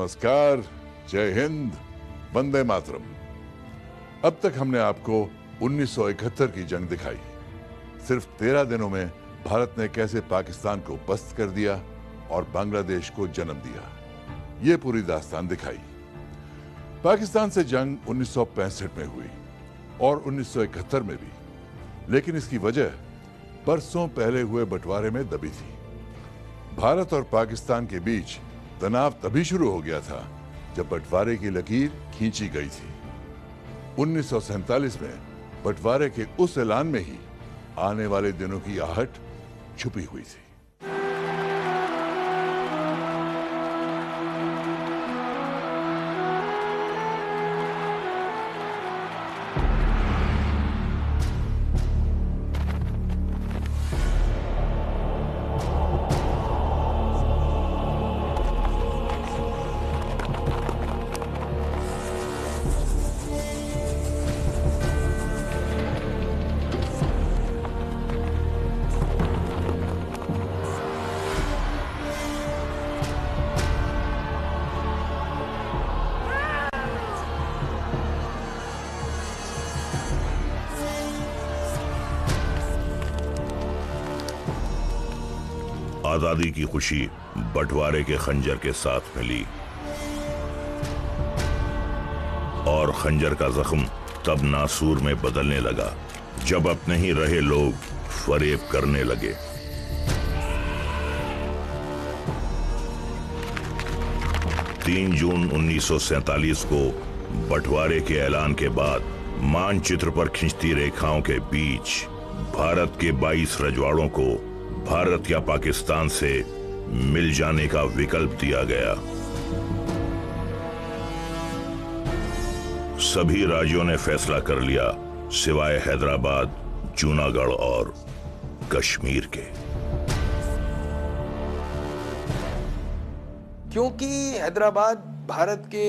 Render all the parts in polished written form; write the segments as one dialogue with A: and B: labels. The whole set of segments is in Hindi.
A: नमस्कार, जय हिंद, वंदे मातरम। अब तक हमने आपको 1971 की जंग दिखाई। सिर्फ 13 दिनों में भारत ने कैसे पाकिस्तान को पस्त कर दिया और बांग्लादेश को जन्म दिया, ये पूरी दास्तान दिखाई। पाकिस्तान से जंग 1965 में हुई और 1971 में भी, लेकिन इसकी वजह बरसों पहले हुए बंटवारे में दबी थी। भारत और पाकिस्तान के बीच तनाव तभी शुरू हो गया था जब बंटवारे की लकीर खींची गई थी। 1947 में बंटवारे के उस ऐलान में ही आने वाले दिनों की आहट छुपी हुई थी।
B: आजादी की खुशी बंटवारे के खंजर के साथ मिली और खंजर का जख्म तब नासूर में बदलने लगा जब अपने ही रहे लोग फरेब करने लगे। तीन जून 1947 को बंटवारे के ऐलान के बाद मानचित्र पर खिंचती रेखाओं के बीच भारत के 22 रजवाड़ों को भारत या पाकिस्तान से मिल जाने का विकल्प दिया गया। सभी राज्यों ने फैसला कर लिया सिवाय हैदराबाद, जूनागढ़ और कश्मीर के।
C: क्योंकि हैदराबाद भारत के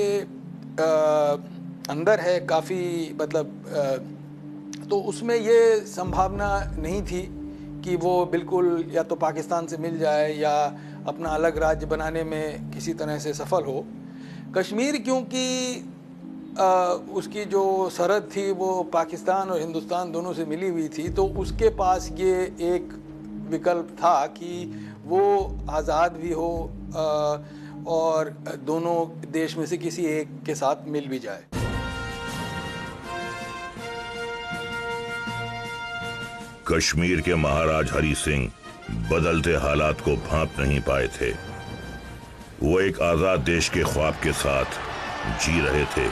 C: अंदर है काफ़ी, मतलब तो उसमें ये संभावना नहीं थी कि वो बिल्कुल या तो पाकिस्तान से मिल जाए या अपना अलग राज्य बनाने में किसी तरह से सफल हो। कश्मीर क्योंकि उसकी जो सरहद थी वो पाकिस्तान और हिंदुस्तान दोनों से मिली हुई थी, तो उसके पास ये एक विकल्प था कि वो आज़ाद भी हो और दोनों देश में से किसी एक के साथ मिल भी जाए।
B: कश्मीर के महाराज हरि सिंह बदलते हालात को भांप नहीं पाए थे। वो एक आजाद देश के ख्वाब के साथ जी रहे थे,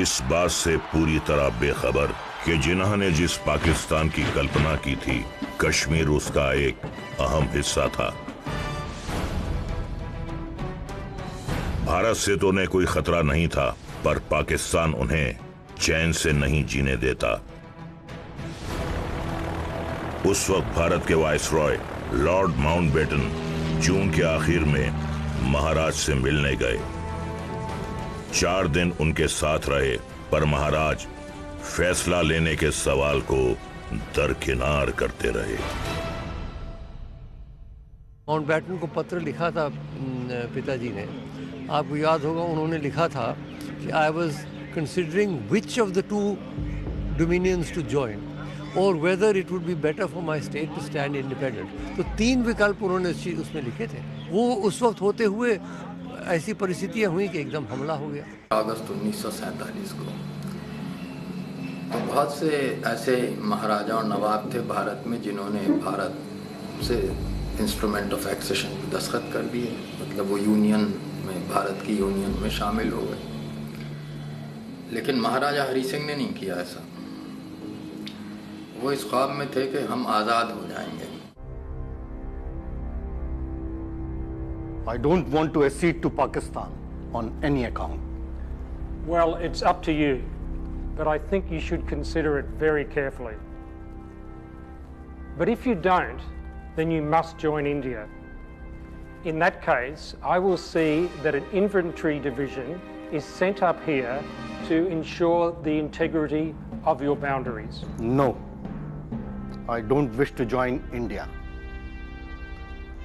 B: इस बात से पूरी तरह बेखबर कि जिन्होंने जिस पाकिस्तान की कल्पना की थी, कश्मीर उसका एक अहम हिस्सा था। भारत से तो उन्हें कोई खतरा नहीं था, पर पाकिस्तान उन्हें चैन से नहीं जीने देता। उस वक्त भारत के वाइसरॉय लॉर्ड माउंटबेटन जून के आखिर में महाराज से मिलने गए। 4 दिन उनके साथ रहे, पर महाराज फैसला लेने के सवाल को दरकिनार करते रहे।
D: माउंटबेटन को पत्र लिखा था पिताजी ने, आपको याद होगा, उन्होंने लिखा था कि I was considering which of the 2 dominions to join और whether it would be better for my state to stand independent. तो 3 विकल्प उन्होंने उसमें लिखे थे। वो उस वक्त होते हुए ऐसी परिस्थितियां हुई कि एकदम हमला हो गया।
E: अगस्त 1947 को तो बहुत से ऐसे महाराजा और नवाब थे भारत में जिन्होंने भारत से इंस्ट्रूमेंट ऑफ एक्सेशन पे दस्तखत कर दिए, मतलब वो यूनियन में, भारत की यूनियन में शामिल हो गए। लेकिन महाराजा हरि सिंह ने नहीं किया ऐसा। वो इस ख्वाब में थे कि हम आज़ाद हो जाएंगे।
F: I don't want to accede to Pakistan on any account.
G: Well, it's up to you, but I think you should consider it very carefully. But if you don't, then you must join India. In that case, I will see that an infantry division is sent up here to ensure the integrity of your boundaries.
F: No, I don't wish to join India.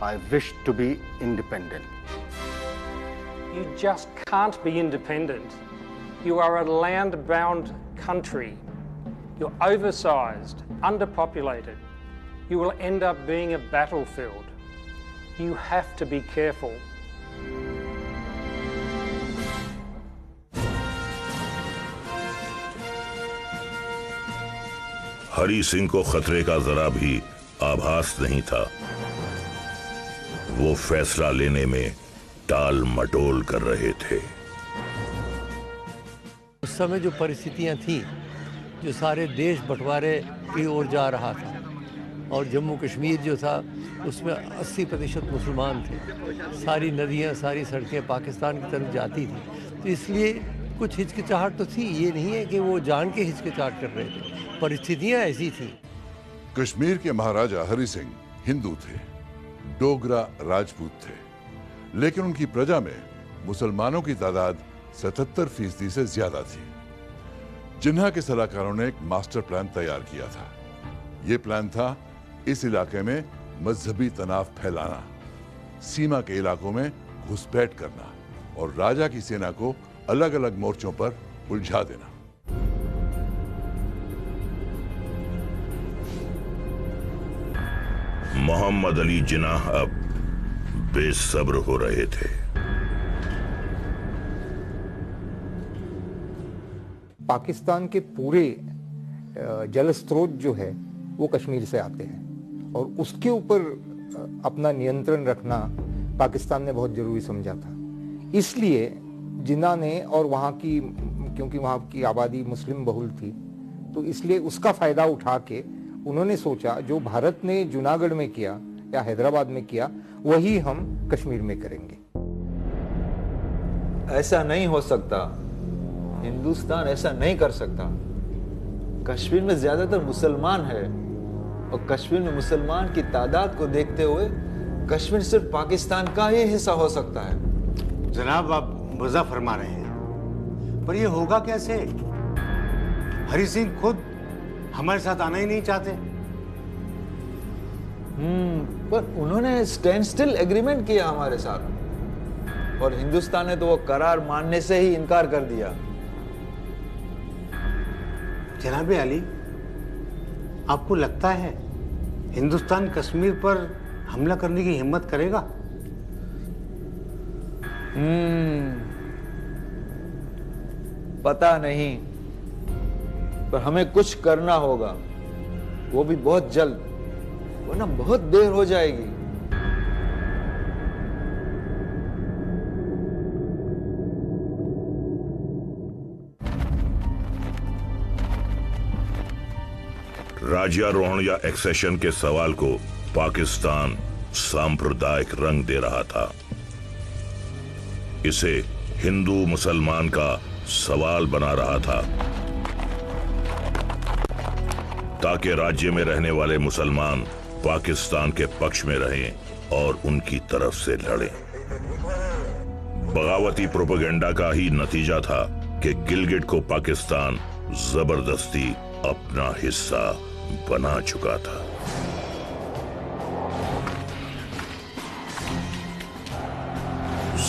F: I wish to be independent.
G: You just can't be independent. You are a land-bound country. You're oversized, underpopulated. You will end up being a battlefield. You have to be careful.
B: Hari Singh को खतरे का जरा भी आभास नहीं था। वो फैसला लेने में टाल मटोल कर रहे थे।
D: उस समय जो परिस्थितियां थी, जो सारे देश बंटवारे की ओर जा रहा था और जम्मू कश्मीर जो था उसमें 80% मुसलमान थे, सारी नदियां सारी सड़कें पाकिस्तान की तरफ जाती थी, तो इसलिए कुछ हिचकिचाहट तो थी। ये नहीं है कि वो जान के हिचकिचाहट कर रहे थे, परिस्थितियां ऐसी थी।
A: कश्मीर के महाराजा हरि सिंह हिंदू थे, डोगरा राजपूत थे, लेकिन उनकी प्रजा में मुसलमानों की तादाद 77% से ज्यादा थी। जिन्ना के सलाहकारों ने एक मास्टर प्लान तैयार किया था। यह प्लान था इस इलाके में मजहबी तनाव फैलाना, सीमा के इलाकों में घुसपैठ करना और राजा की सेना को अलग अलग मोर्चों पर उलझा देना।
B: मोहम्मद अली जिन्नाह अब बेसब्र हो रहे थे।
H: पाकिस्तान के पूरे जल स्रोत जो है वो कश्मीर से आते हैं और उसके ऊपर अपना नियंत्रण रखना पाकिस्तान ने बहुत जरूरी समझा था। इसलिए जिन्ना ने, और वहाँ की, क्योंकि वहाँ की आबादी मुस्लिम बहुल थी, तो इसलिए उसका फायदा उठा के उन्होंने सोचा जो भारत ने जूनागढ़ में किया या हैदराबाद में किया वही हम कश्मीर में करेंगे।
I: ऐसा नहीं हो सकता, हिंदुस्तान ऐसा नहीं कर सकता। कश्मीर में ज्यादातर मुसलमान है और कश्मीर में मुसलमान की तादाद को देखते हुए कश्मीर सिर्फ पाकिस्तान का ही हिस्सा हो सकता है।
J: जनाब, आप मजा फरमा रहे हैं, पर यह होगा कैसे? हरि सिंह खुद हमारे साथ आना ही नहीं चाहते।
I: पर उन्होंने स्टैंड स्टिल एग्रीमेंट किया हमारे साथ और हिंदुस्तान ने तो वो करार मानने से ही इनकार कर दिया।
J: जनाब अली, आपको लगता है हिंदुस्तान कश्मीर पर हमला करने की हिम्मत करेगा?
I: पता नहीं, पर हमें कुछ करना होगा, वो भी बहुत जल्द, वरना बहुत देर हो जाएगी।
B: राज्यारोहण या एक्सेशन के सवाल को पाकिस्तान सांप्रदायिक रंग दे रहा था। इसे हिंदू मुसलमान का सवाल बना रहा था ताकि राज्य में रहने वाले मुसलमान पाकिस्तान के पक्ष में रहें और उनकी तरफ से लड़ें। बगावती प्रोपेगेंडा का ही नतीजा था कि गिलगिट को पाकिस्तान जबरदस्ती अपना हिस्सा बना चुका था।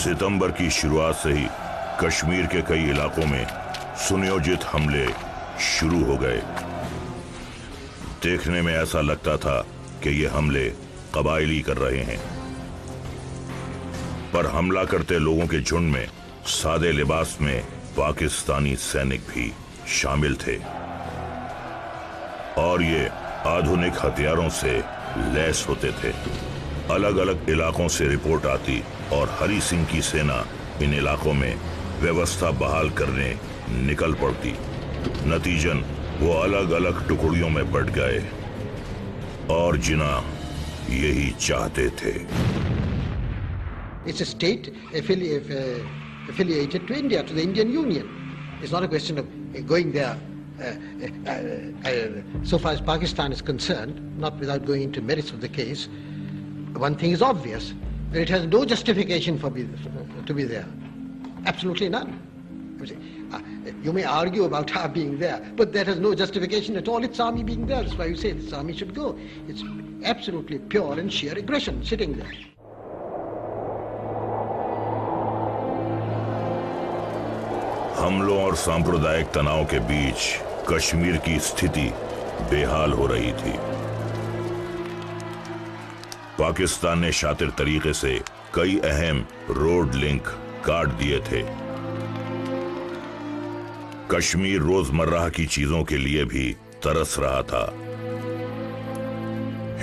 B: सितंबर की शुरुआत से ही कश्मीर के कई इलाकों में सुनियोजित हमले शुरू हो गए। देखने में ऐसा लगता था कि ये हमले कबायली कर रहे हैं, पर हमला करते लोगों के झुंड में सादे लिबास में पाकिस्तानी सैनिक भी शामिल थे और ये आधुनिक हथियारों से लैस होते थे। अलग अलग इलाकों से रिपोर्ट आती और हरि सिंह की सेना इन इलाकों में व्यवस्था बहाल करने निकल पड़ती। नतीजन वो अलग अलग टुकड़ियों में बट गए और जिन्ना यही चाहते थे।
K: It's a state affiliated to India, to the Indian Union. It's not a question of going there. So far as Pakistan is concerned, not without going into merits of the case, one thing is obvious, that it has no justification to be there. Absolutely none. You may argue about our being there, but that has no justification at all. It's army being there. That's why you say this army should go. It's absolutely pure and sheer aggression sitting there.
B: हमलों और सांप्रदायिक तनाव के बीच कश्मीर की स्थिति बेहाल हो रही थी। पाकिस्तान ने शातिर तरीके से कई अहम रोड लिंक काट दिए थे। कश्मीर रोजमर्रा की चीजों के लिए भी तरस रहा था।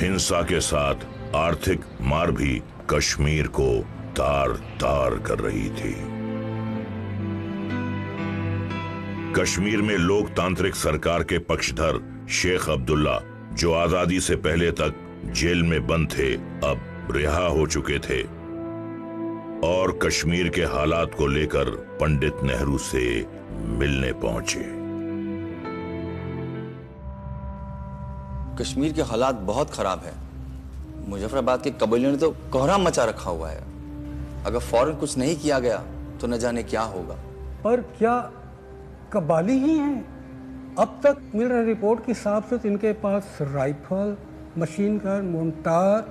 B: हिंसा के साथ आर्थिक मार भी कश्मीर को तार तार कर रही थी। कश्मीर में लोकतांत्रिक सरकार के पक्षधर शेख अब्दुल्ला, जो आजादी से पहले तक जेल में बंद थे, अब रिहा हो चुके थे और कश्मीर के हालात को लेकर पंडित नेहरू से मिलने पहुंचे।
L: कश्मीर के हालात बहुत खराब है। मुजफ्फराबाद के कबीलों ने तो कोहराम मचा रखा हुआ है। अगर फौरन कुछ नहीं किया गया तो न जाने क्या होगा।
M: पर क्या कबाली ही हैं? अब तक मिल रही रिपोर्ट के हिसाब से तो इनके पास rifle, machine gun, mortar,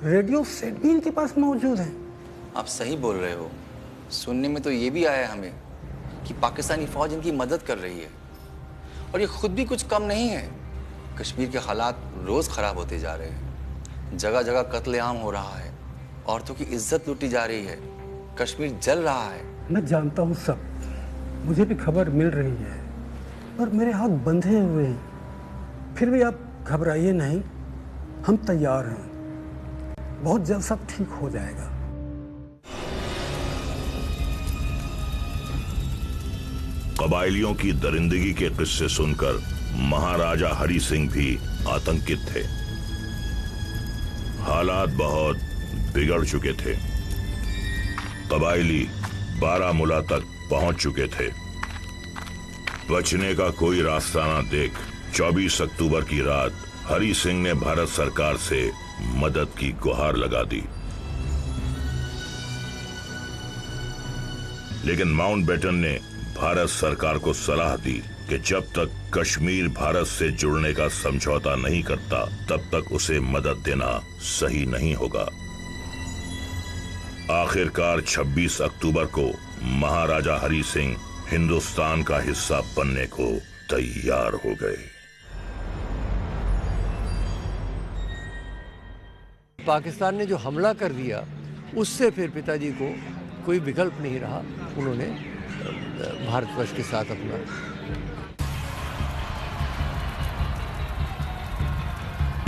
M: radio set भी इनके पास मौजूद है।
L: आप सही बोल रहे हो। सुनने में तो ये भी आया हमें कि पाकिस्तानी फौज इनकी मदद कर रही है और ये खुद भी कुछ कम नहीं है। कश्मीर के हालात रोज खराब होते जा रहे हैं। जगह जगह कत्लेआम हो रहा है, औरतों की इज्जत लूटी जा रही है, कश्मीर जल रहा है।
M: मैं जानता हूँ सब, मुझे भी खबर मिल रही है, पर मेरे हाथ बंधे हुए हैं। फिर भी आप घबराइए नहीं, हम तैयार हैं। बहुत जल्द सब ठीक हो जाएगा।
B: कबायलियों की दरिंदगी के किस्से सुनकर महाराजा हरि सिंह भी आतंकित थे। हालात बहुत बिगड़ चुके थे। कबायली बारामूला तक पहुंच चुके थे। बचने का कोई रास्ता न देख 24 अक्टूबर की रात हरि सिंह ने भारत सरकार से मदद की गुहार लगा दी। लेकिन माउंटबेटन ने भारत सरकार को सलाह दी कि जब तक कश्मीर भारत से जुड़ने का समझौता नहीं करता, तब तक उसे मदद देना सही नहीं होगा। आखिरकार 26 अक्टूबर को महाराजा हरि सिंह हिंदुस्तान का हिस्सा बनने को तैयार हो गए।
D: पाकिस्तान ने जो हमला कर दिया, उससे फिर पिताजी को कोई विकल्प नहीं रहा। उन्होंने भारतवर्ष के साथ अपना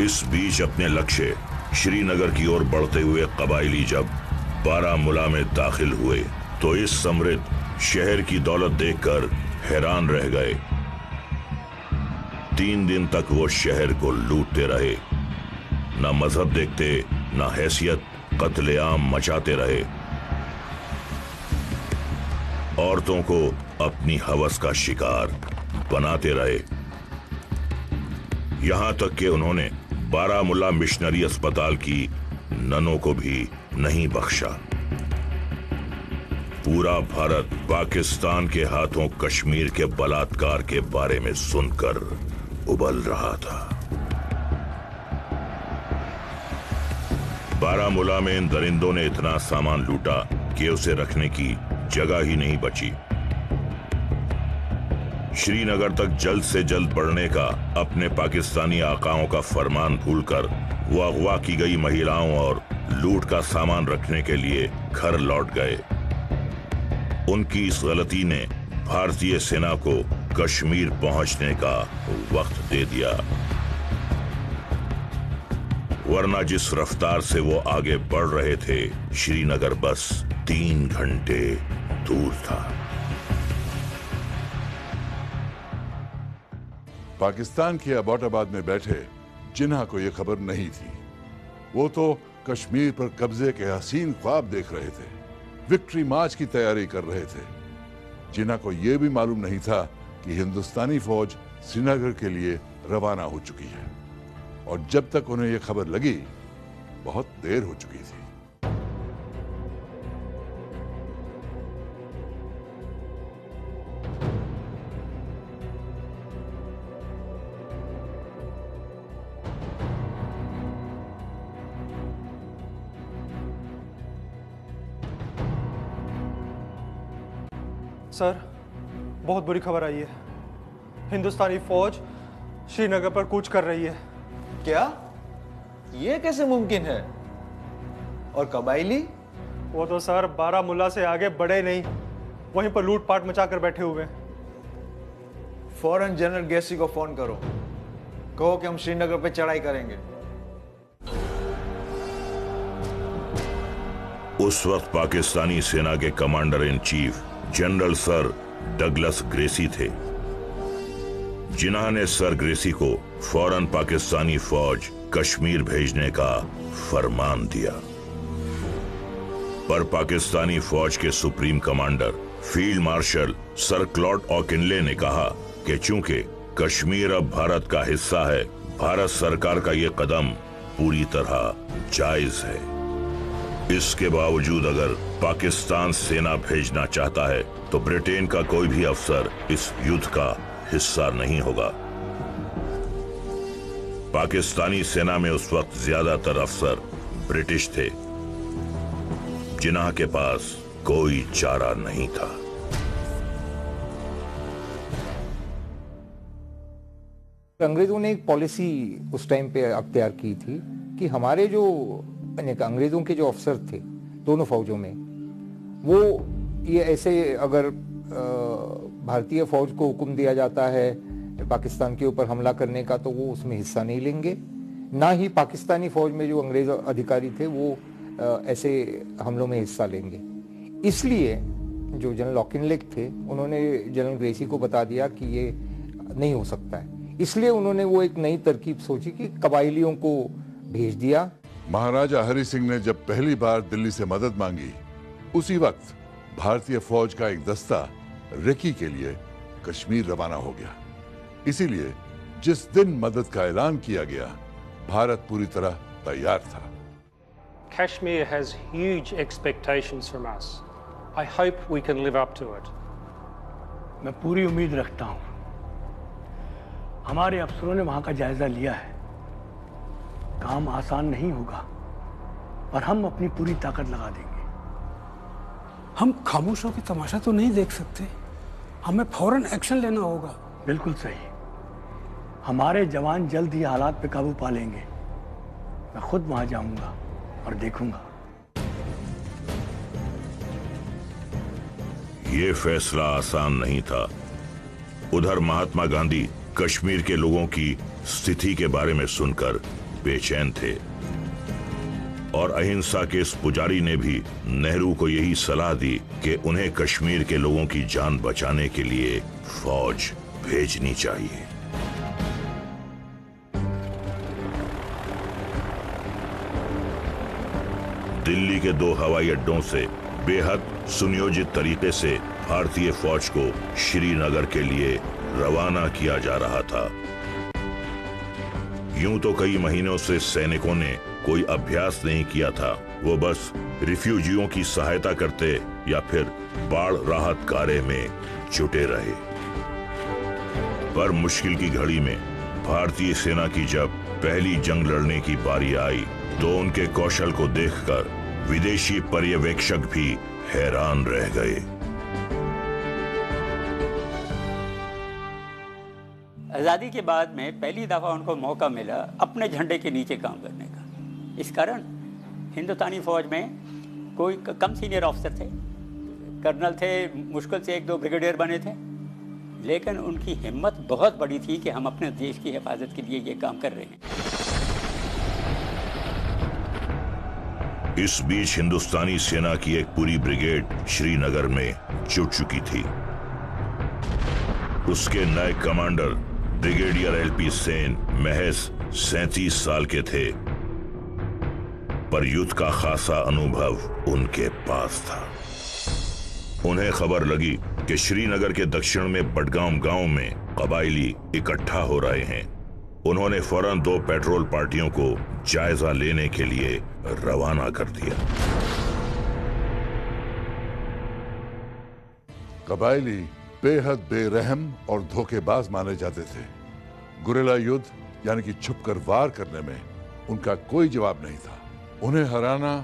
B: इस बीच अपने लक्ष्य श्रीनगर की ओर बढ़ते हुए कबायली जब बारामूला में दाखिल हुए तो इस समृद्ध शहर की दौलत देखकर हैरान रह गए। 3 दिन तक वो शहर को लूटते रहे। न मजहब देखते, न हैसियत, कत्लेआम मचाते रहे। औरतों को अपनी हवस का शिकार बनाते रहे। यहां तक कि उन्होंने बारामूला मिशनरी अस्पताल की ननों को भी नहीं बख्शा। पूरा भारत पाकिस्तान के हाथों कश्मीर के बलात्कार के बारे में सुनकर उबल रहा था। बारामूला में इन दरिंदों ने इतना सामान लूटा कि उसे रखने की जगह ही नहीं बची। श्रीनगर तक जल्द से जल्द बढ़ने का अपने पाकिस्तानी आकाओं का फरमान भूलकर वो अगवा की गई महिलाओं और लूट का सामान रखने के लिए घर लौट गए। उनकी इस गलती ने भारतीय सेना को कश्मीर पहुंचने का वक्त दे दिया, वरना जिस रफ्तार से वो आगे बढ़ रहे थे, श्रीनगर बस 3 घंटे दूर था।
A: पाकिस्तान के अबोटाबाद में बैठे जिन्हा को यह खबर नहीं थी, वो तो कश्मीर पर कब्जे के हसीन ख्वाब देख रहे थे, विक्ट्री मार्च की तैयारी कर रहे थे। जिन्हा को यह भी मालूम नहीं था कि हिंदुस्तानी फौज श्रीनगर के लिए रवाना हो चुकी है, और जब तक उन्हें यह खबर लगी बहुत देर हो चुकी थी।
N: सर, बहुत बुरी खबर आई है। हिंदुस्तानी फौज श्रीनगर पर कूच कर रही है।
I: क्या? ये कैसे मुमकिन है? और कबायली?
N: वो तो सर बारामूला से आगे बढ़े नहीं, वहीं पर लूटपाट मचाकर बैठे हुए हैं।
I: फौरन जनरल गैसी को फोन करो, कहो कि हम श्रीनगर पे चढ़ाई करेंगे।
B: उस वक्त पाकिस्तानी सेना के commander in chief General Sir Douglas Gracey थे। जिन्हा ने सर ग्रेसी को फौरन पाकिस्तानी फौज कश्मीर भेजने का फरमान दिया। पर पाकिस्तानी फौज के supreme commander field marshal sir Claude Auchinleck ने कहा कि चूंकि कश्मीर अब भारत का हिस्सा है, भारत सरकार का ये कदम पूरी तरह जायज है। इसके बावजूद अगर पाकिस्तान सेना भेजना चाहता है तो ब्रिटेन का कोई भी अफसर इस युद्ध का हिस्सा नहीं होगा। पाकिस्तानी सेना में उस वक्त ज्यादातर अफसर ब्रिटिश थे, जिन्हा के पास कोई चारा नहीं था।
H: अंग्रेजों ने एक पॉलिसी उस टाइम पे अख्तियार की थी कि हमारे जो अंग्रेजों के जो अफसर थे दोनों फौजों में, वो ये ऐसे अगर भारतीय फौज को हुक्म दिया जाता है पाकिस्तान के ऊपर हमला करने का तो वो उसमें हिस्सा नहीं लेंगे, ना ही पाकिस्तानी फौज में जो अंग्रेज अधिकारी थे वो ऐसे हमलों में हिस्सा लेंगे। इसलिए जो जनरल ऑकिनले थे उन्होंने जनरल ग्रेसी को बता दिया कि ये नहीं हो सकता है। इसलिए उन्होंने वो एक नई तरकीब सोची कि कबायलियों को भेज दिया।
A: महाराजा हरि सिंह ने जब पहली बार दिल्ली से मदद मांगी, उसी वक्त भारतीय फौज का एक दस्ता रेकी के लिए कश्मीर रवाना हो गया। इसीलिए जिस दिन मदद का ऐलान किया गया, भारत पूरी तरह तैयार था।
G: Kashmir has huge expectations from us. I hope we can live up to it.
O: मैं पूरी उम्मीद रखता हूं। हमारे अफसरों ने वहां का जायजा लिया है। काम आसान नहीं होगा, पर हम अपनी पूरी ताकत लगा देंगे।
M: हम खामोश होकर तमाशा तो नहीं देख सकते, हमें फौरन एक्शन लेना होगा।
O: बिल्कुल सही। हमारे जवान जल्द ही हालात पे काबू पा लेंगे। मैं खुद वहां जाऊंगा और देखूंगा।
B: ये फैसला आसान नहीं था। उधर महात्मा गांधी कश्मीर के लोगों की स्थिति के बारे में सुनकर बेचैन थे और अहिंसा के इस पुजारी ने भी नेहरू को यही सलाह दी कि उन्हें कश्मीर के लोगों की जान बचाने के लिए फौज भेजनी चाहिए। दिल्ली के 2 हवाई अड्डों से बेहद सुनियोजित तरीके से भारतीय फौज को श्रीनगर के लिए रवाना किया जा रहा था। यूं तो कई महीनों से सैनिकों ने कोई अभ्यास नहीं किया था, वो बस रिफ्यूजियों की सहायता करते या फिर बाढ़ राहत कार्य में जुटे रहे। पर मुश्किल की घड़ी में भारतीय सेना की जब पहली जंग लड़ने की बारी आई तो उनके कौशल को देखकर विदेशी पर्यवेक्षक भी हैरान रह गए।
P: आज़ादी के बाद में पहली दफ़ा उनको मौका मिला अपने झंडे के नीचे काम करने का। इस कारण हिंदुस्तानी फौज में कोई कम सीनियर ऑफिसर थे, कर्नल थे, मुश्किल से 1-2 ब्रिगेडियर बने थे, लेकिन उनकी हिम्मत बहुत बड़ी थी कि हम अपने देश की हिफाजत के लिए ये काम कर रहे हैं।
B: इस बीच हिंदुस्तानी सेना की एक पूरी ब्रिगेड श्रीनगर में जुट चुकी थी। उसके नए कमांडर ब्रिगेडियर एलपी सेन महज 37 साल के थे, पर युद्ध का खासा अनुभव उनके पास था। उन्हें खबर लगी कि श्रीनगर के दक्षिण में बडगाम गांव में कबायली इकट्ठा हो रहे हैं। उन्होंने फौरन 2 पेट्रोल पार्टियों को जायजा लेने के लिए रवाना कर दिया।
A: कबायली बेहद बेरहम और धोखेबाज माने जाते थे। गुरिल्ला युद्ध यानी कि छुपकर वार करने में उनका कोई जवाब नहीं था। उन्हें हराना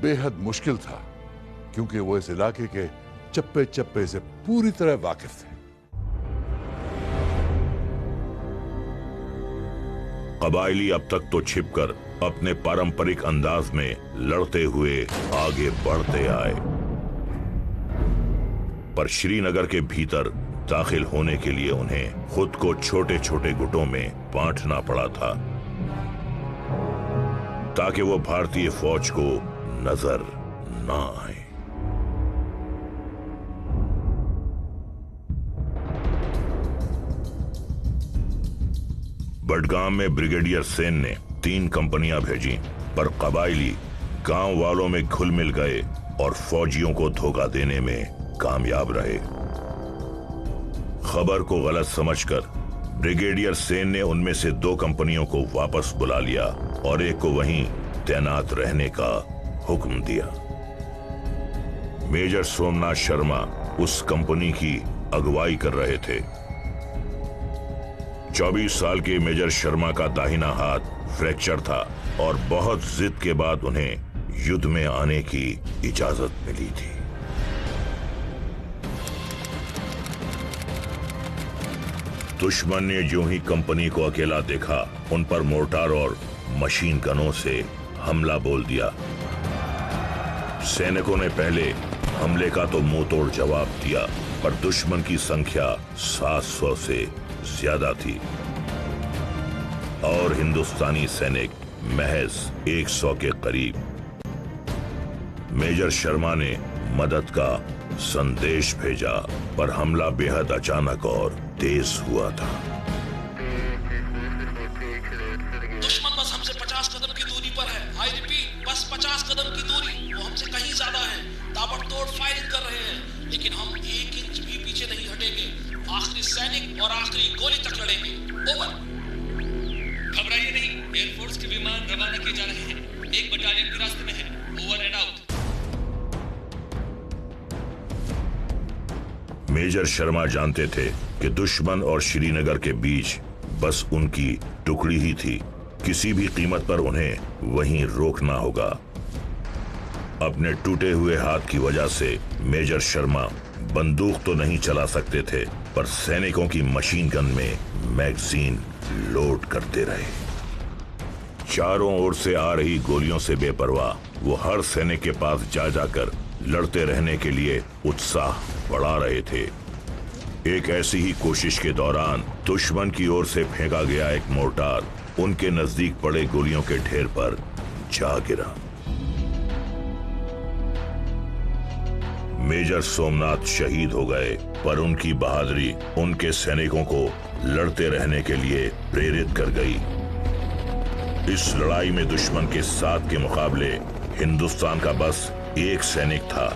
A: बेहद मुश्किल था, क्योंकि वो इस इलाके के चप्पे चप्पे से पूरी तरह वाकिफ थे।
B: कबायली अब तक तो छिपकर अपने पारंपरिक अंदाज में लड़ते हुए आगे बढ़ते आए, पर श्रीनगर के भीतर दाखिल होने के लिए उन्हें खुद को छोटे छोटे गुटों में बांटना पड़ा था, ताकि वो भारतीय फौज को नजर ना आए। बडगाम में ब्रिगेडियर सेन ने 3 कंपनियां भेजी, पर कबायली गांव वालों में घुल मिल गए और फौजियों को धोखा देने में कामयाब रहे। खबर को गलत समझकर ब्रिगेडियर सेन ने उनमें से 2 कंपनियों को वापस बुला लिया और एक को वहीं तैनात रहने का हुक्म दिया। मेजर सोमनाथ शर्मा उस कंपनी की अगुवाई कर रहे थे। 24 साल के मेजर शर्मा का दाहिना हाथ फ्रैक्चर था और बहुत जिद के बाद उन्हें युद्ध में आने की इजाजत मिली थी। दुश्मन ने जो ही कंपनी को अकेला देखा, उन पर मोर्टार और मशीन गनों से हमला बोल दिया। सैनिकों ने पहले हमले का तो मुंह तोड़ जवाब दिया, पर दुश्मन की संख्या 700 से ज्यादा थी और हिंदुस्तानी सैनिक महज 100 के करीब। मेजर शर्मा ने मदद का संदेश भेजा, पर हमला बेहद अचानक और तेज हुआ था।
Q: दुश्मन बस हमसे 50 कदम की दूरी पर है। आई रिपीट, बस 50 कदम की दूरी। वो हमसे कहीं ज्यादा है। ताबड़तोड़ फायरिंग कर रहे हैं, लेकिन हम 1 इंच भी पीछे नहीं हटेंगे। आखिरी सैनिक और आखिरी गोली तक लड़ेंगे। ओवर।
R: घबराइए नहीं, एयरफोर्स के विमान रवाना किए जा रहे हैं। 1 बटालियन भी रास्ते में है। Over and out.
B: Major Sharma जानते थे कि दुश्मन और श्रीनगर के बीच बस उनकी टुकड़ी ही थी। किसी भी कीमत पर उन्हें वहीं रोकना होगा। अपने टूटे हुए हाथ की वजह से मेजर शर्मा बंदूक तो नहीं चला सकते थे, पर सैनिकों की मशीन गन में मैगजीन लोड करते रहे। चारों ओर से आ रही गोलियों से बेपरवाह वो हर सैनिक के पास जा जाकर लड़ते रहने के लिए उत्साह बढ़ा रहे थे। एक ऐसी ही कोशिश के दौरान दुश्मन की ओर से फेंका गया एक मोर्टार उनके नजदीक पड़े गोलियों के ढेर पर जा गिरा। मेजर सोमनाथ शहीद हो गए, पर उनकी बहादुरी उनके सैनिकों को लड़ते रहने के लिए प्रेरित कर गई। इस लड़ाई में दुश्मन के 7 के मुकाबले हिंदुस्तान का बस 1 सैनिक था।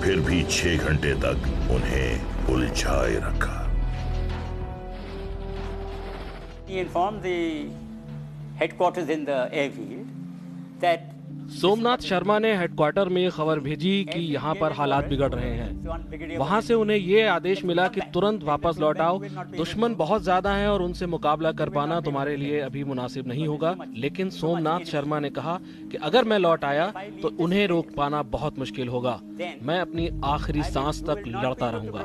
B: फिर भी 6 घंटे तक उन्हें उलझाए रखा।
P: He informed the headquarters in the airfield that
S: Somnath Sharma ने हेडक्वार्टर में खबर भेजी कि यहाँ पर हालात बिगड़ रहे हैं। वहाँ से उन्हें ये आदेश मिला कि तुरंत वापस लौट आओ, दुश्मन बहुत ज्यादा है और उनसे मुकाबला कर पाना तुम्हारे लिए अभी मुनासिब नहीं होगा। लेकिन सोमनाथ शर्मा ने कहा कि अगर मैं लौट आया तो उन्हें रोक पाना बहुत मुश्किल होगा। मैं अपनी आखिरी सांस तक लड़ता रहूंगा।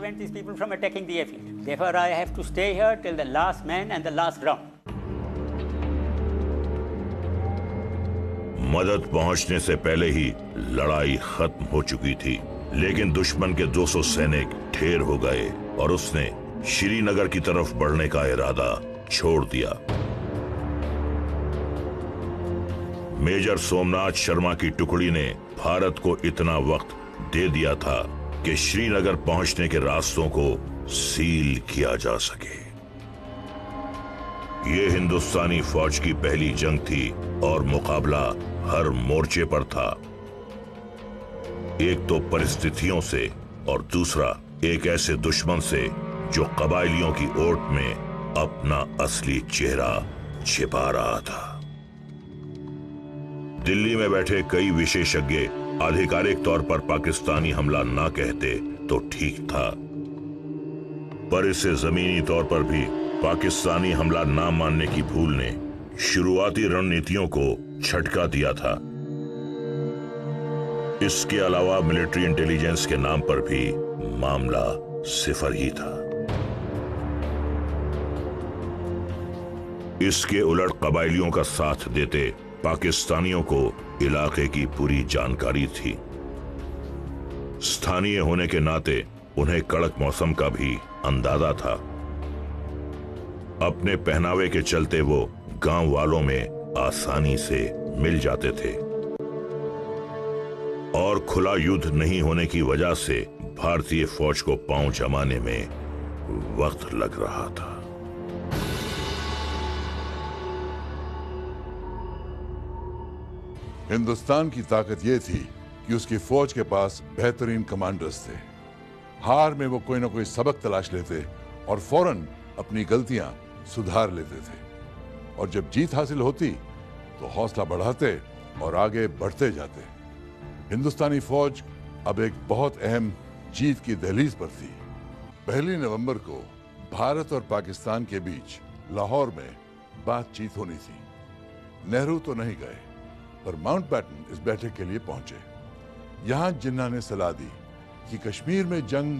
B: मदद पहुंचने से पहले ही लड़ाई खत्म हो चुकी थी, लेकिन दुश्मन के 200 सैनिक ढेर हो गए और उसने श्रीनगर की तरफ बढ़ने का इरादा छोड़ दिया। मेजर सोमनाथ शर्मा की टुकड़ी ने भारत को इतना वक्त दे दिया था कि श्रीनगर पहुंचने के रास्तों को सील किया जा सके। ये हिंदुस्तानी फौज की पहली जंग थी और मुकाबला हर मोर्चे पर था। एक तो परिस्थितियों से और दूसरा एक ऐसे दुश्मन से जो कबायलियों की ओट में अपना असली चेहरा छिपा रहा था। दिल्ली में बैठे कई विशेषज्ञ आधिकारिक तौर पर पाकिस्तानी हमला ना कहते तो ठीक था, पर इससे जमीनी तौर पर भी पाकिस्तानी हमला ना मानने की भूल ने शुरुआती रणनीतियों को झटका दिया था। इसके अलावा मिलिट्री इंटेलिजेंस के नाम पर भी मामला सिफर ही था। इसके उलट कबायलियों का साथ देते पाकिस्तानियों को इलाके की पूरी जानकारी थी। स्थानीय होने के नाते उन्हें कड़क मौसम का भी अंदाजा था। अपने पहनावे के चलते वो गांव वालों में आसानी से मिल जाते थे और खुला युद्ध नहीं होने की वजह से भारतीय फौज को पांव जमाने में वक्त लग रहा था।
A: हिंदुस्तान की ताकत यह थी कि उसकी फौज के पास बेहतरीन कमांडर्स थे। हार में वो कोई ना कोई सबक तलाश लेते और फौरन अपनी गलतियां सुधार लेते थे, और जब जीत हासिल होती तो हौसला बढ़ाते और आगे बढ़ते जाते। हिंदुस्तानी फौज अब एक बहुत अहम जीत की दहलीज पर थी। 1 नवंबर को भारत और पाकिस्तान के बीच लाहौर में बातचीत होनी थी। नेहरू तो नहीं गए, पर माउंटबेटन इस बैठक के लिए पहुंचे। यहां जिन्ना ने सलाह दी कि कश्मीर में जंग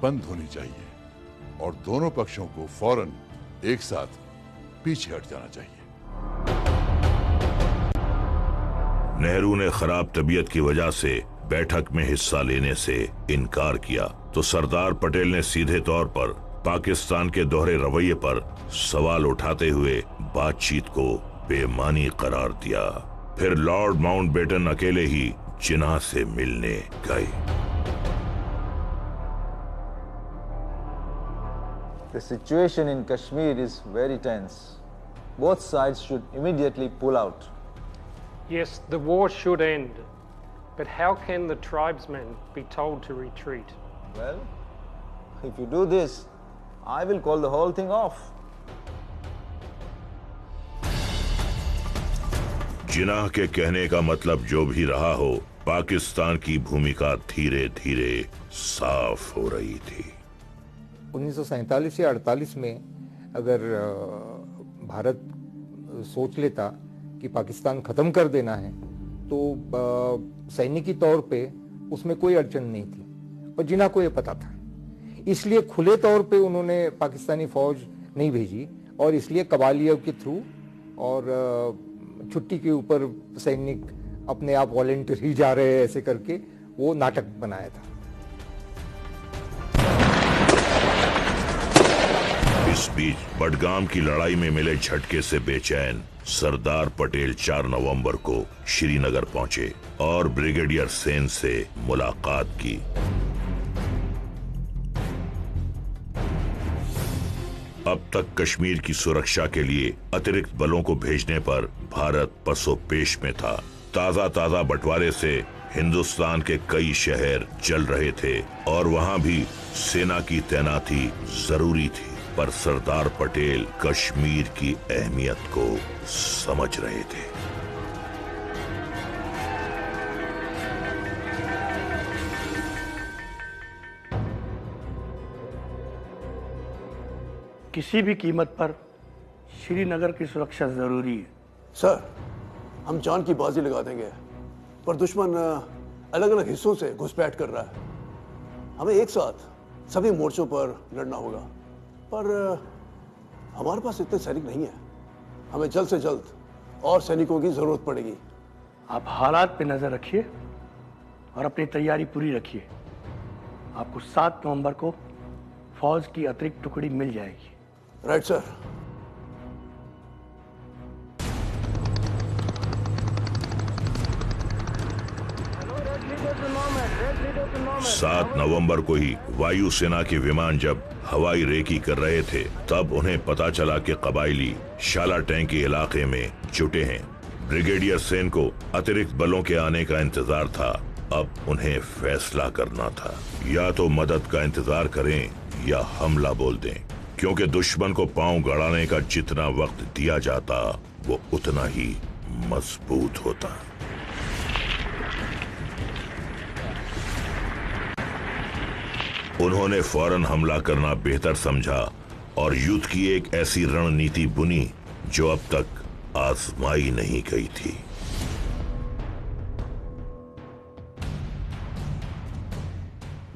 A: बंद होनी चाहिए और दोनों पक्षों को फौरन एक साथ पीछे हट जाना चाहिए।
B: नेहरू ने खराब तबीयत की वजह से बैठक में हिस्सा लेने से इनकार किया तो सरदार पटेल ने सीधे तौर पर पाकिस्तान के दोहरे रवैये पर सवाल उठाते हुए बातचीत को बेमानी करार दिया। फिर लॉर्ड माउंटबेटन अकेले ही जिन्ना से मिलने गए।
I: The situation in Kashmir is very tense. Both sides should immediately pull out.
G: Yes, the war should end. But how can the tribesmen be told to retreat?
I: Well, if you do this, I will call the whole thing off.
B: जिन्ना के कहने का मतलब जो भी रहा हो, पाकिस्तान की भूमिका धीरे धीरे साफ हो रही थी।
H: 1947 या 48 में अगर भारत सोच लेता कि पाकिस्तान खत्म कर देना है तो सैनिकी तौर पे उसमें कोई अड़चन नहीं थी, और जिन्ना को ये पता था। इसलिए खुले तौर पे उन्होंने पाकिस्तानी फौज नहीं भेजी, और इसलिए कबालियों के थ्रू और छुट्टी के ऊपर सैनिक अपने आप वॉलंटियर ही जा रहे हैं ऐसे करके वो नाटक बनाया था।
B: इस बीच बडगाम की लड़ाई में मिले झटके से बेचैन सरदार पटेल 4 नवंबर को श्रीनगर पहुंचे और ब्रिगेडियर सेन से मुलाकात की। अब तक कश्मीर की सुरक्षा के लिए अतिरिक्त बलों को भेजने पर भारत पसोपेश में था। ताजा बंटवारे से हिंदुस्तान के कई शहर जल रहे थे और वहां भी सेना की तैनाती जरूरी थी, पर सरदार पटेल कश्मीर की अहमियत को समझ रहे थे।
O: किसी भी कीमत पर श्रीनगर की सुरक्षा जरूरी है।
T: सर, हम जान की बाजी लगा देंगे, पर दुश्मन अलग अलग हिस्सों से घुसपैठ कर रहा है। हमें एक साथ सभी मोर्चों पर लड़ना होगा, पर हमारे पास इतने सैनिक नहीं है। हमें जल्द से जल्द और सैनिकों की जरूरत पड़ेगी।
O: आप हालात पे नजर रखिए और अपनी तैयारी पूरी रखिए। आपको 7 नवंबर को फौज की अतिरिक्त टुकड़ी मिल जाएगी।
T: Right sir.
B: 7 नवंबर को ही वायुसेना के विमान जब हवाई रेकी कर रहे थे, तब उन्हें पता चला कि कबायली शाला टैंक के इलाके में जुटे हैं। ब्रिगेडियर सेन को अतिरिक्त बलों के आने का इंतजार था। अब उन्हें फैसला करना था, या तो मदद का इंतजार करें या हमला बोल दें, क्योंकि दुश्मन को पांव गड़ाने का जितना वक्त दिया जाता वो उतना ही मजबूत होता। उन्होंने फौरन हमला करना बेहतर समझा और युद्ध की एक ऐसी रणनीति बुनी जो अब तक आजमाई नहीं गई थी।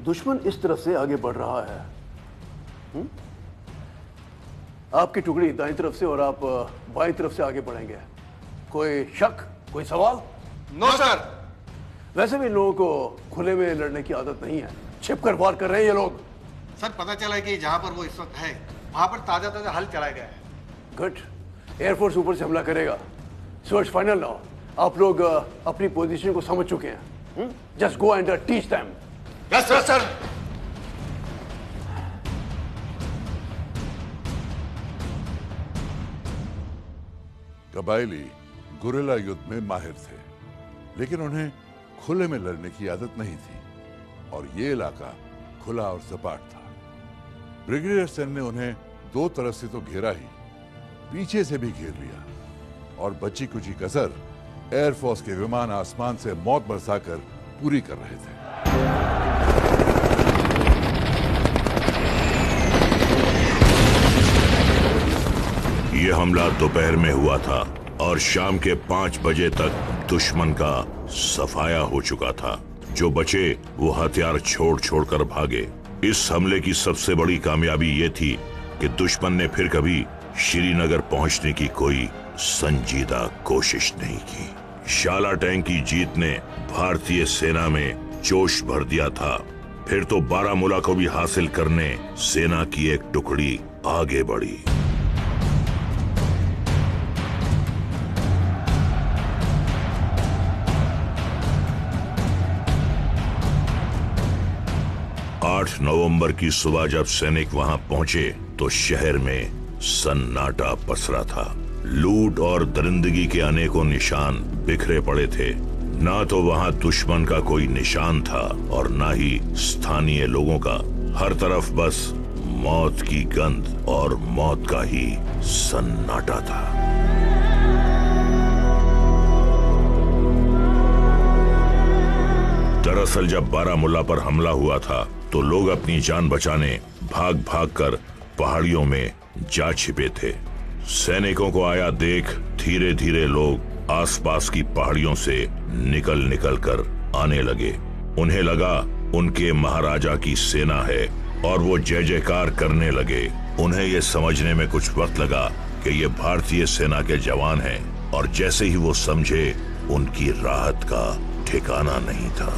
T: दुश्मन इस तरफ से आगे बढ़ रहा है। आपकी टुकड़ी दाईं तरफ से और आप बाईं तरफ से आगे बढ़ेंगे। कोई शक, कोई सवाल?
J: No sir.
T: वैसे भी इन लोगों को खुले में लड़ने की आदत नहीं है, छिपकर वार कर रहे हैं ये लोग।
J: सर पता चला है कि जहां पर वो इस वक्त है वहां पर ताजा ताजा हल चलाया गया है।
T: गुड। एयरफोर्स ऊपर से हमला करेगा, सो इट्स फाइनल नाउ। आप लोग अपनी पोजीशन को समझ चुके हैं। Just go and teach them.
J: Yes sir.
A: कबायली गुरिल्ला युद्ध में माहिर थे, लेकिन उन्हें खुले में लड़ने की आदत नहीं थी और ये इलाका खुला और सपाट था। ब्रिगेडियर सेन ने उन्हें दो तरफ से तो घेरा ही, पीछे से भी घेर लिया और बची कुची कसर एयरफोर्स के विमान आसमान से मौत बरसाकर पूरी कर रहे थे।
B: यह हमला दोपहर में हुआ था और शाम के 5 बजे तक दुश्मन का सफाया हो चुका था। जो बचे वो हथियार छोड़ छोड़कर भागे। इस हमले की सबसे बड़ी कामयाबी ये थी कि दुश्मन ने फिर कभी श्रीनगर पहुंचने की कोई संजीदा कोशिश नहीं की। शाला टैंक की जीत ने भारतीय सेना में जोश भर दिया था। फिर तो बारामूला को भी हासिल करने सेना की एक टुकड़ी आगे बढ़ी। नवंबर की सुबह जब सैनिक वहां पहुंचे तो शहर में सन्नाटा पसरा था। लूट और दरिंदगी के अनेकों निशान बिखरे पड़े थे। ना तो वहां दुश्मन का कोई निशान था और ना ही स्थानीय लोगों का। हर तरफ बस मौत की गंध और मौत का ही सन्नाटा था। दरअसल जब बारामूला पर हमला हुआ था तो लोग अपनी जान बचाने भाग भाग कर पहाड़ियों में जा छिपे थे। सैनिकों को आया देख धीरे धीरे लोग आसपास की पहाड़ियों से निकल निकल कर आने लगे। उन्हें लगा उनके महाराजा की सेना है और वो जय जयकार करने लगे। उन्हें ये समझने में कुछ वक्त लगा कि ये भारतीय सेना के जवान हैं और जैसे ही वो समझे उनकी राहत का ठिकाना नहीं था।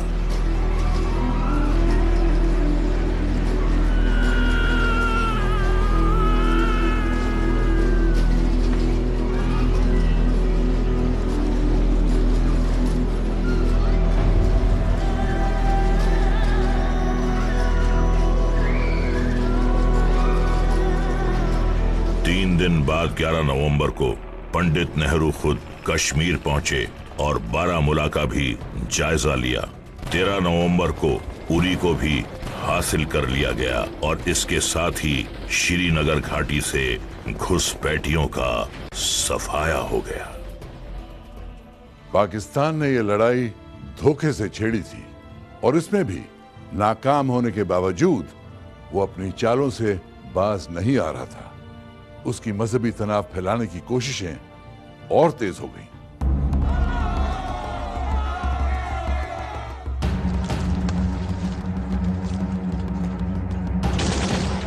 B: दिन बाद 11 नवंबर को पंडित नेहरू खुद कश्मीर पहुंचे और बारामूला का भी जायजा लिया। 13 नवंबर को उरी को भी हासिल कर लिया गया और इसके साथ ही श्रीनगर घाटी से घुसपैठियों का सफाया हो गया।
A: पाकिस्तान ने यह लड़ाई धोखे से छेड़ी थी और इसमें भी नाकाम होने के बावजूद वो अपनी चालों से बाज नहीं आ रहा था। उसकी मजहबी तनाव फैलाने की कोशिशें और तेज हो गईं।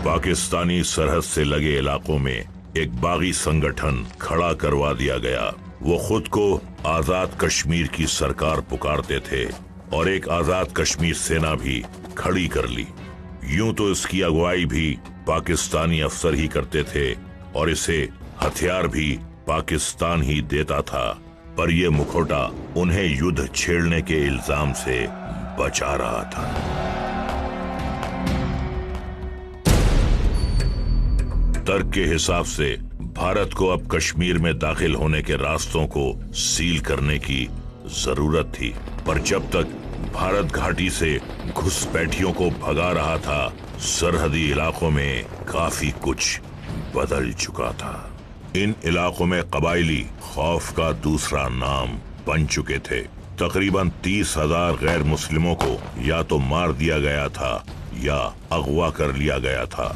B: पाकिस्तानी सरहद से लगे इलाकों में एक बागी संगठन खड़ा करवा दिया गया। वो खुद को आजाद कश्मीर की सरकार पुकारते थे और एक आजाद कश्मीर सेना भी खड़ी कर ली। यूं तो इसकी अगुवाई भी पाकिस्तानी अफसर ही करते थे और इसे हथियार भी पाकिस्तान ही देता था, पर यह मुखौटा उन्हें युद्ध छेड़ने के इल्जाम से बचा रहा था। तर्क के हिसाब से भारत को अब कश्मीर में दाखिल होने के रास्तों को सील करने की जरूरत थी, पर जब तक भारत घाटी से घुसपैठियों को भगा रहा था, सरहदी इलाकों में काफी कुछ बदल चुका था। इन इलाकों में कबायली खौफ का दूसरा नाम बन चुके थे। तकरीबन 30,000 गैर मुस्लिमों को या तो मार दिया गया था या अगवा कर लिया गया था।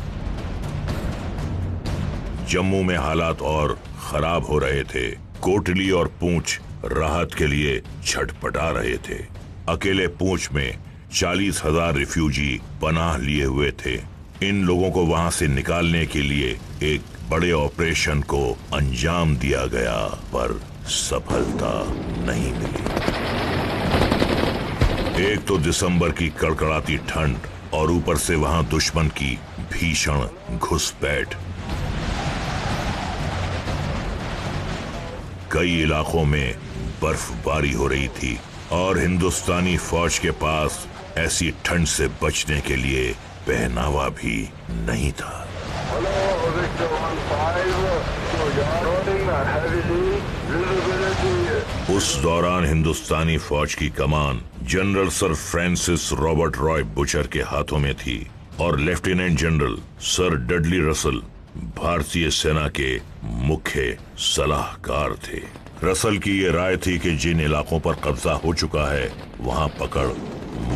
B: जम्मू में हालात और खराब हो रहे थे। कोटली और पूंछ राहत के लिए छटपटा रहे थे। अकेले पूंछ में 40,000 रिफ्यूजी पनाह लिए हुए थे। इन लोगों को वहां से निकालने के लिए एक बड़े ऑपरेशन को अंजाम दिया गया, पर सफलता नहीं मिली। एक तो दिसंबर की कड़कड़ाती ठंड और ऊपर से वहां दुश्मन की भीषण घुसपैठ। कई इलाकों में बर्फबारी हो रही थी और हिंदुस्तानी फौज के पास ऐसी ठंड से बचने के लिए पहनावा भी नहीं था। उस दौरान हिंदुस्तानी फौज की कमान general sir Francis Robert Roy Bucher के हाथों में थी और lieutenant general sir Dudley Russell भारतीय सेना के मुख्य सलाहकार थे। रसल की ये राय थी कि जिन इलाकों पर कब्जा हो चुका है वहां पकड़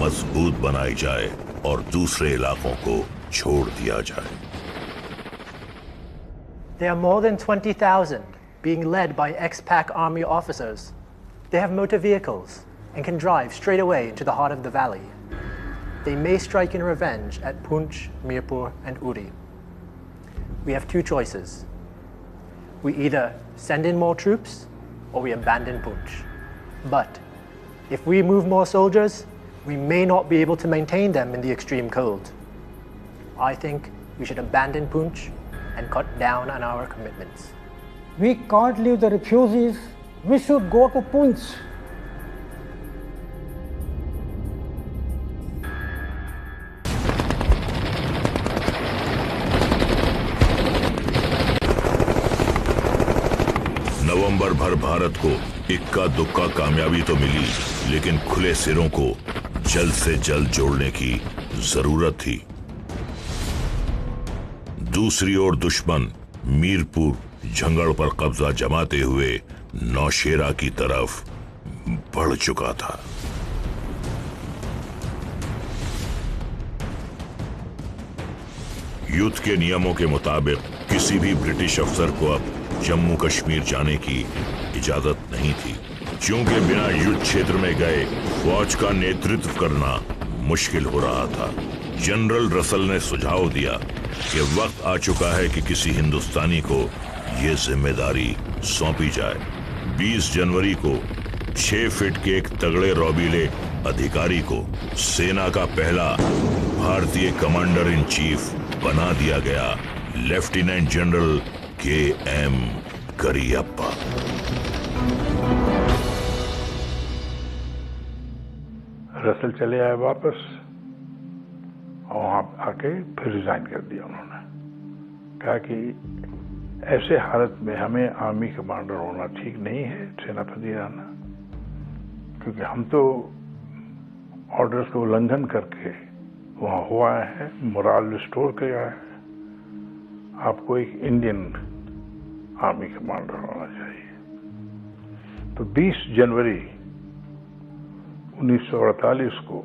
B: मजबूत बनाई जाए और दूसरे इलाकों को छोड़ दिया जाए।
U: There are more than 20,000 being led by ex-PAC army officers. They have motor vehicles and can drive straight away into the heart of the valley. They may strike in revenge at Poonch, Mirpur and Uri. We have two choices. We either send in more troops or we abandon Poonch. But if we move more soldiers, we may not be able to maintain them in the extreme cold. I think we should abandon Poonch and cut down on our commitments.
M: We can't leave the refugees. We should go to Poonch.
B: नवंबर भर भारत को इक्का दुक्का कामयाबी तो मिली, लेकिन खुले सिरों को जल्द से जल्द जोड़ने की जरूरत थी। दूसरी ओर दुश्मन मीरपुर झंगड़ पर कब्जा जमाते हुए नौशेरा की तरफ बढ़ चुका था। युद्ध के नियमों के मुताबिक किसी भी ब्रिटिश अफसर को अब जम्मू कश्मीर जाने की इजाजत नहीं थी। क्योंकि बिना युद्ध क्षेत्र में गए फौज का नेतृत्व करना मुश्किल हो रहा था। जनरल रसल ने सुझाव दिया कि वक्त आ चुका है कि किसी हिंदुस्तानी को यह जिम्मेदारी सौंपी जाए। 20 जनवरी को 6 फीट के एक तगड़े रौबीले अधिकारी को सेना का पहला भारतीय कमांडर इन चीफ बना दिया गया, lieutenant general KM. Cariappa.
V: Russell चले आए वापस और वहां आके फिर रिजाइन कर दिया उन्होंने। कहा कि ऐसे हालत में हमें आर्मी कमांडर होना ठीक नहीं है, सेनापति रहना, क्योंकि हम तो ऑर्डर्स का उल्लंघन करके वहां हो आए हैं, मोरल रिस्टोर किया है। आपको एक इंडियन आर्मी कमांडर होना चाहिए। तो 20 जनवरी 1948 को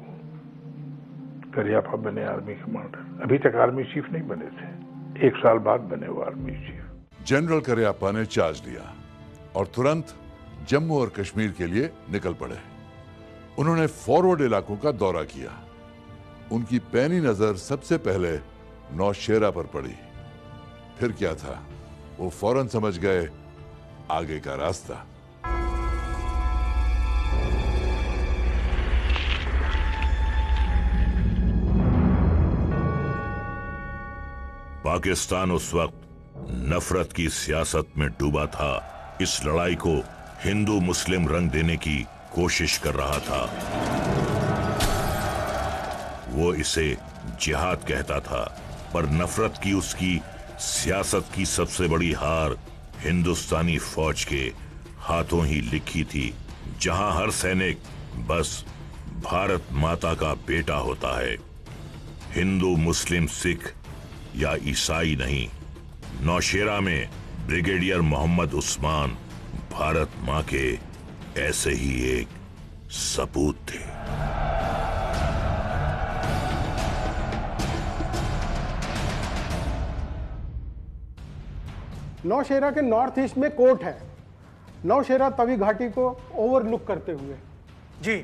V: करियप्पा बने आर्मी कमांडर। अभी तक आर्मी चीफ नहीं बने थे, 1 साल बाद बने वो आर्मी चीफ।
A: जनरल करियप्पा ने चार्ज लिया और तुरंत जम्मू और कश्मीर के लिए निकल पड़े। उन्होंने फॉरवर्ड इलाकों का दौरा किया। उनकी पैनी नजर सबसे पहले नौशेरा पर पड़ी। फिर क्या था, वो फौरन समझ गए आगे का रास्ता।
B: पाकिस्तान उस वक्त नफरत की सियासत में डूबा था। इस लड़ाई को हिंदू मुस्लिम रंग देने की कोशिश कर रहा था। वो इसे जिहाद कहता था, पर नफरत की उसकी सियासत की सबसे बड़ी हार हिंदुस्तानी फौज के हाथों ही लिखी थी, जहां हर सैनिक बस भारत माता का बेटा होता है, हिंदू मुस्लिम सिख या ईसाई नहीं। नौशेरा में ब्रिगेडियर मोहम्मद उस्मान भारत मां के ऐसे ही एक सपूत थे।
W: नौशेरा के नॉर्थ ईस्ट में कोर्ट है, नौशेरा तवी घाटी को ओवरलुक करते हुए।
X: जी,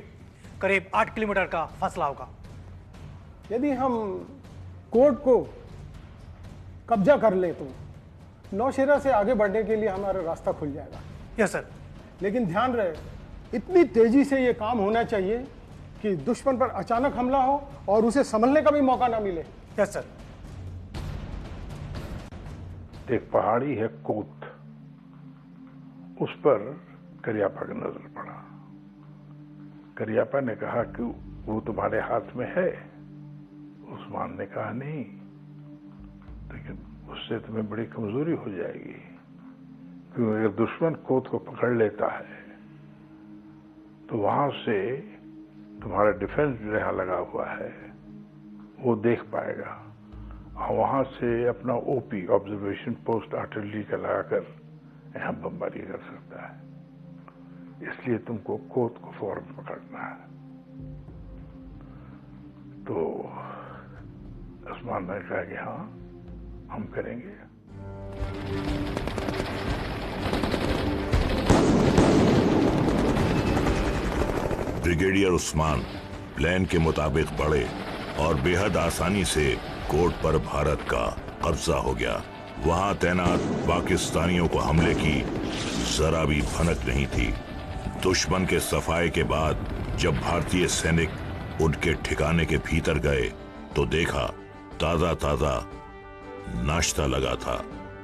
X: करीब 8 किलोमीटर का फासला होगा।
W: यदि हम कोर्ट को कब्जा कर ले तो नौशेरा से आगे बढ़ने के लिए हमारा रास्ता खुल जाएगा।
N: Yes sir.
W: लेकिन ध्यान रहे, इतनी तेजी से ये काम होना चाहिए कि दुश्मन पर अचानक हमला हो और उसे संभलने का भी मौका ना मिले।
N: Yes sir.
V: एक पहाड़ी है कोत, उस पर करियापा की नजर पड़ा। करियापा ने कहा कि वो तुम्हारे हाथ में है। उस्मान ने कहा नहीं, लेकिन उससे तुम्हें बड़ी कमजोरी हो जाएगी, क्योंकि अगर दुश्मन कोत को पकड़ लेता है तो वहां से तुम्हारा डिफेंस जो यहाँ लगा हुआ है वो देख पाएगा, और वहां से अपना ओपी ऑब्जर्वेशन पोस्ट आर्टिलरी का लगाकर यहाँ बमबारी कर सकता है। इसलिए तुमको कोत को फौरन पकड़ना है। तो उस्मान ने कहा कि हाँ, हम करेंगे।
B: ब्रिगेडियर उस्मान प्लान के मुताबिक बढ़े और बेहद आसानी से कोट पर भारत का कब्जा हो गया। वहां तैनात पाकिस्तानियों को हमले की जरा भी भनक नहीं थी। दुश्मन के सफाए के बाद जब भारतीय सैनिक उनके ठिकाने के भीतर गए तो देखा ताजा ताजा नाश्ता लगा था,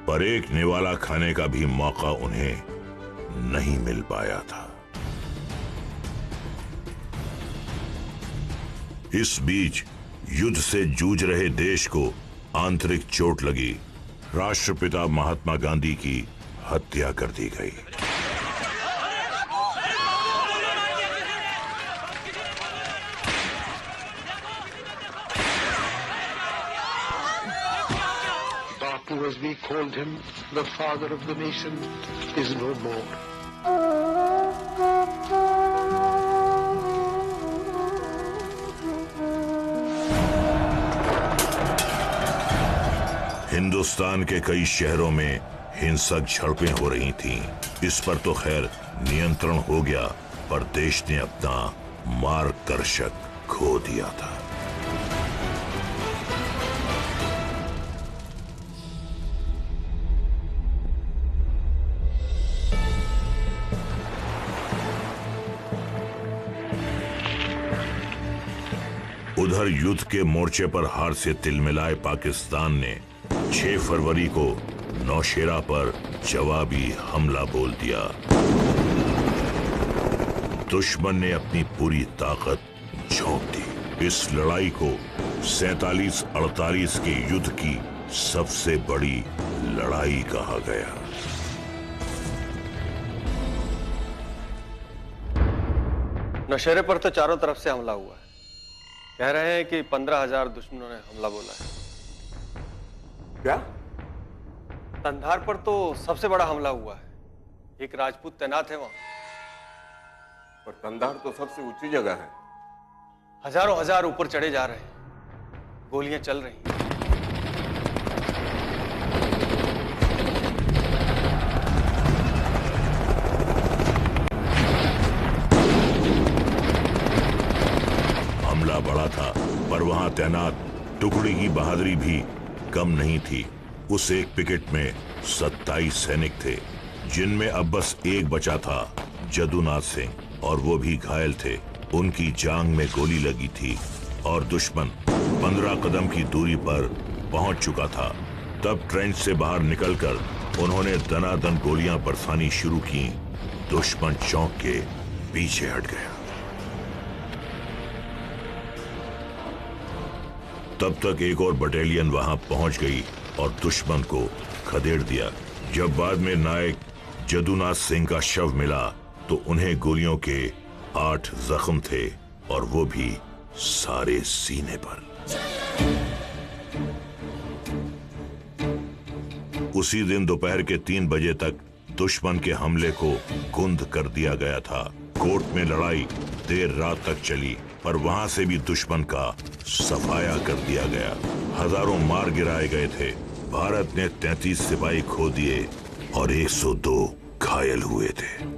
B: पर एक निवाला खाने का भी मौका उन्हें नहीं मिल पाया था। इस बीच युद्ध से जूझ रहे देश को आंतरिक चोट लगी। राष्ट्रपिता महात्मा गांधी की हत्या कर दी गई।
K: Bapu, as we called him, the father of the nation, is no more.
B: Hindustan के कई शहरों में हिंसक झड़पें हो रही थीं। इस पर तो खैर नियंत्रण हो गया, पर देश ने अपना मार्गदर्शक खो दिया था। उधर युद्ध के मोर्चे पर हार से तिलमिलाए पाकिस्तान ने 6 फरवरी को नौशेरा पर जवाबी हमला बोल दिया। दुश्मन ने अपनी पूरी ताकत झोंक दी। इस लड़ाई को 47-48 के युद्ध की सबसे बड़ी लड़ाई कहा गया।
C: नौशेरे पर तो चारों तरफ से हमला हुआ है। कह रहे हैं कि 15,000 दुश्मनों ने हमला बोला है।
E: क्या?
C: कंधार पर तो सबसे बड़ा हमला हुआ है। एक राजपूत तैनात है वहां।
E: पर कंधार तो सबसे ऊंची जगह है।
C: हजारों हजार ऊपर चढ़े जा रहे हैं, गोलियां चल रही हैं।
B: हमला बड़ा था, पर वहां तैनात टुकड़ी की बहादुरी भी कम नहीं थी। उस एक पिकेट में 27 सैनिक थे, जिनमें अब बस एक बचा था, जदुनाथ सिंह, और वो भी घायल थे। उनकी जांग में गोली लगी थी और दुश्मन 15 कदम की दूरी पर पहुंच चुका था। तब ट्रेंच से बाहर निकलकर उन्होंने दनादन गोलियां बरसानी शुरू की। दुश्मन चौंक के पीछे हट गया। तब तक एक और बटालियन वहां पहुंच गई और दुश्मन को खदेड़ दिया। जब बाद में नायक जदुनाथ सिंह का शव मिला तो उन्हें गोलियों के 8 जख्म थे, और वो भी सारे सीने पर। उसी दिन दोपहर के 3 बजे तक दुश्मन के हमले को कुंद कर दिया गया था। कोट में लड़ाई देर रात तक चली, पर वहां से भी दुश्मन का सफाया कर दिया गया। हजारों मार गिराए गए थे। भारत ने 33 सिपाही खो दिए और 102 घायल हुए थे।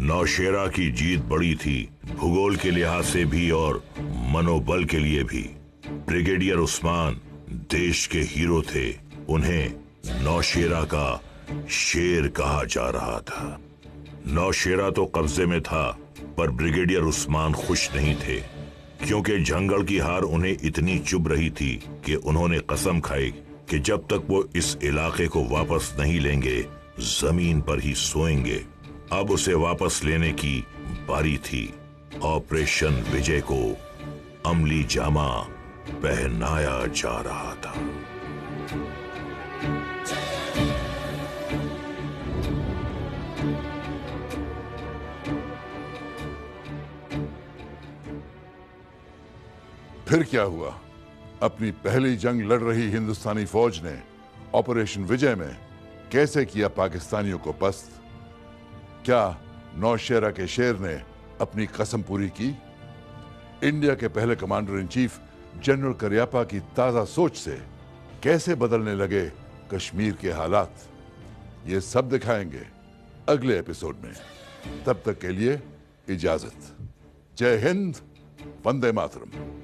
B: नौशेरा की जीत बड़ी थी, भूगोल के लिहाज से भी और मनोबल के लिए भी। ब्रिगेडियर उस्मान देश के हीरो थे, उन्हें नौशेरा का शेर कहा जा रहा था। नौशेरा तो कब्जे में था, पर ब्रिगेडियर उस्मान खुश नहीं थे, क्योंकि जंगल की हार उन्हें इतनी चुभ रही थी कि उन्होंने कसम खाई कि जब तक वो इस इलाके को वापस नहीं लेंगे, जमीन पर ही सोएंगे। अब उसे वापस लेने की बारी थी। ऑपरेशन विजय को अमली जामा पहनाया जा रहा था।
A: फिर क्या हुआ? अपनी पहली जंग लड़ रही हिंदुस्तानी फौज ने ऑपरेशन विजय में कैसे किया पाकिस्तानियों को पस्त? क्या नौशेरा के शेर ने अपनी कसम पूरी की? इंडिया के पहले commander in chief general Cariappa की ताजा सोच से कैसे बदलने लगे कश्मीर के हालात? ये सब दिखाएंगे अगले एपिसोड में। तब तक के लिए इजाजत। जय हिंद, वंदे मातरम।